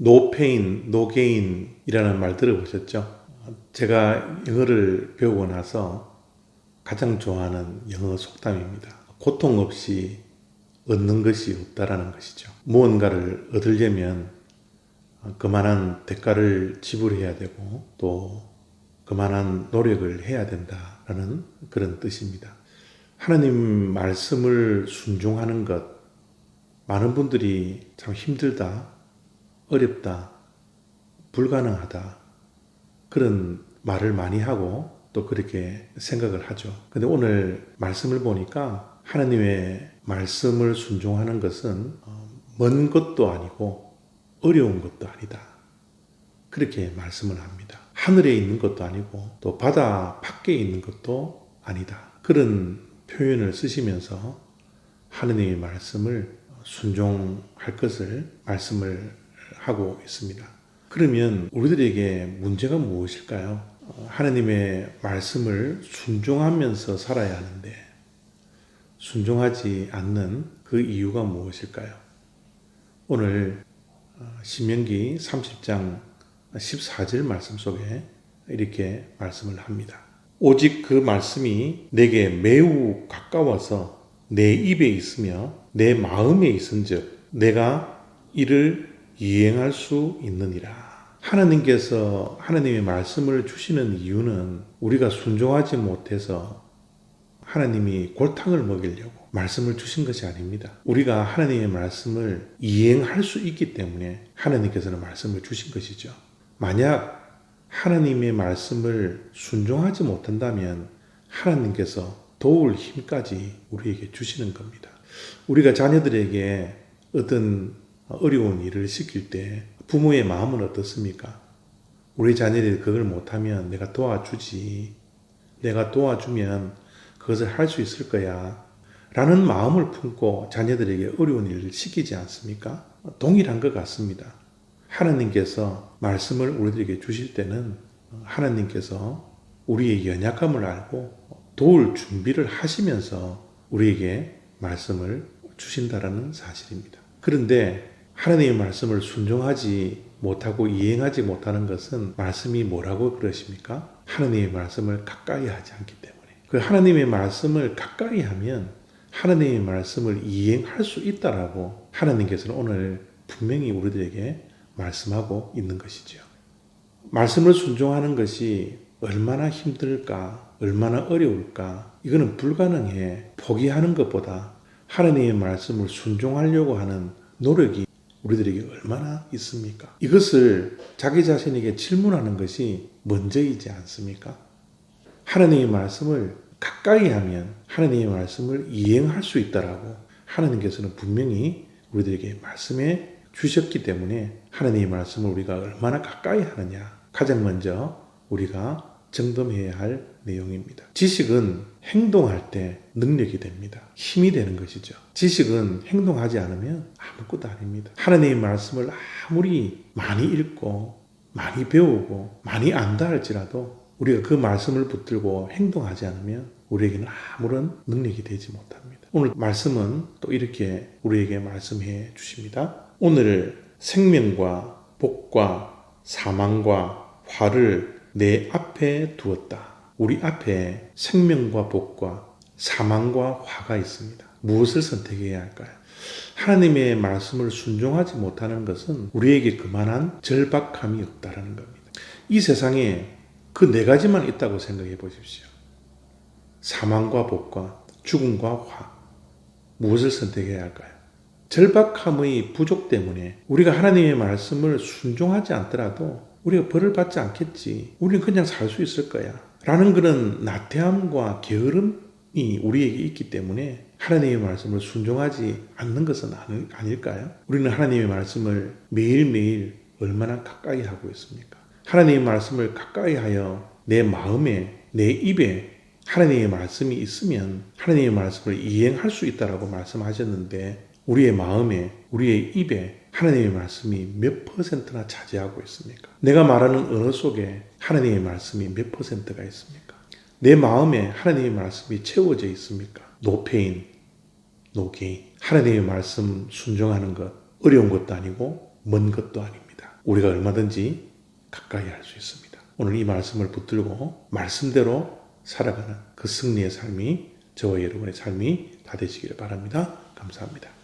No pain, no gain이라는 말 들어보셨죠? 제가 영어를 배우고 나서 가장 좋아하는 영어 속담입니다. 고통 없이 얻는 것이 없다라는 것이죠. 무언가를 얻으려면 그만한 대가를 지불해야 되고 또 그만한 노력을 해야 된다라는 그런 뜻입니다. 하나님 말씀을 순종하는 것, 많은 분들이 참 힘들다, 어렵다, 불가능하다 그런 말을 많이 하고 또 그렇게 생각을 하죠. 근데 오늘 말씀을 보니까 하나님의 말씀을 순종하는 것은 먼 것도 아니고 어려운 것도 아니다. 그렇게 말씀을 합니다. 하늘에 있는 것도 아니고 또 바다 밖에 있는 것도 아니다. 그런 표현을 쓰시면서 하나님의 말씀을 순종할 것을 말씀을 하고 있습니다. 그러면 우리들에게 문제가 무엇일까요? 하나님의 말씀을 순종하면서 살아야 하는데 순종하지 않는 그 이유가 무엇일까요? 오늘 신명기 30장 14절 말씀 속에 이렇게 말씀을 합니다. 오직 그 말씀이 내게 매우 가까워서 내 입에 있으며 내 마음에 있은즉 내가 이를 이행할 수 있느니라. 하나님께서 하나님의 말씀을 주시는 이유는 우리가 순종하지 못해서 하나님이 골탕을 먹이려고 말씀을 주신 것이 아닙니다. 우리가 하나님의 말씀을 이행할 수 있기 때문에 하나님께서는 말씀을 주신 것이죠. 만약 하나님의 말씀을 순종하지 못한다면 하나님께서 도울 힘까지 우리에게 주시는 겁니다. 우리가 자녀들에게 어떤 어려운 일을 시킬 때 부모의 마음은 어떻습니까? 우리 자녀들이 그걸 못하면 내가 도와주지. 내가 도와주면 그것을 할 수 있을 거야. 라는 마음을 품고 자녀들에게 어려운 일을 시키지 않습니까? 동일한 것 같습니다. 하나님께서 말씀을 우리들에게 주실 때는 하나님께서 우리의 연약함을 알고 도울 준비를 하시면서 우리에게 말씀을 주신다라는 사실입니다. 그런데 하나님의 말씀을 순종하지 못하고 이행하지 못하는 것은 말씀이 뭐라고 그러십니까? 하나님의 말씀을 가까이 하지 않기 때문에. 그 하나님의 말씀을 가까이 하면 하나님의 말씀을 이행할 수 있다라고 하나님께서는 오늘 분명히 우리들에게 말씀하고 있는 것이죠. 말씀을 순종하는 것이 얼마나 힘들까, 얼마나 어려울까, 이거는 불가능해. 포기하는 것보다 하나님의 말씀을 순종하려고 하는 노력이 우리들에게 얼마나 있습니까? 이것을 자기 자신에게 질문하는 것이 먼저이지 않습니까? 하나님의 말씀을 가까이 하면 하나님의 말씀을 이행할 수 있다라고 하나님께서는 분명히 우리들에게 말씀해 주셨기 때문에 하나님의 말씀을 우리가 얼마나 가까이 하느냐, 가장 먼저 우리가 점검해야 할 내용입니다. 지식은 행동할 때 능력이 됩니다. 힘이 되는 것이죠. 지식은 행동하지 않으면 아무것도 아닙니다. 하나님의 말씀을 아무리 많이 읽고 많이 배우고 많이 안다 할지라도 우리가 그 말씀을 붙들고 행동하지 않으면 우리에게는 아무런 능력이 되지 못합니다. 오늘 말씀은 또 이렇게 우리에게 말씀해 주십니다. 오늘 생명과 복과 사망과 화를 내 앞에 두었다. 우리 앞에 생명과 복과 사망과 화가 있습니다. 무엇을 선택해야 할까요? 하나님의 말씀을 순종하지 못하는 것은 우리에게 그만한 절박함이 없다라는 겁니다. 이 세상에 그 네 가지만 있다고 생각해 보십시오. 사망과 복과 죽음과 화. 무엇을 선택해야 할까요? 절박함의 부족 때문에 우리가 하나님의 말씀을 순종하지 않더라도 우리가 벌을 받지 않겠지. 우리는 그냥 살 수 있을 거야. 라는 그런 나태함과 게으름이 우리에게 있기 때문에 하나님의 말씀을 순종하지 않는 것은 아닐까요? 우리는 하나님의 말씀을 매일매일 얼마나 가까이 하고 있습니까? 하나님의 말씀을 가까이 하여 내 마음에, 내 입에 하나님의 말씀이 있으면 하나님의 말씀을 이행할 수 있다라고 말씀하셨는데 우리의 마음에, 우리의 입에 하나님의 말씀이 몇 %나 차지하고 있습니까? 내가 말하는 언어 속에 하나님의 말씀이 몇 %가 있습니까? 내 마음에 하나님의 말씀이 채워져 있습니까? No pain, no gain. 하나님의 말씀 순종하는 것 어려운 것도 아니고 먼 것도 아닙니다. 우리가 얼마든지 가까이 할 수 있습니다. 오늘 이 말씀을 붙들고 말씀대로 살아가는 그 승리의 삶이 저와 여러분의 삶이 다 되시기를 바랍니다. 감사합니다.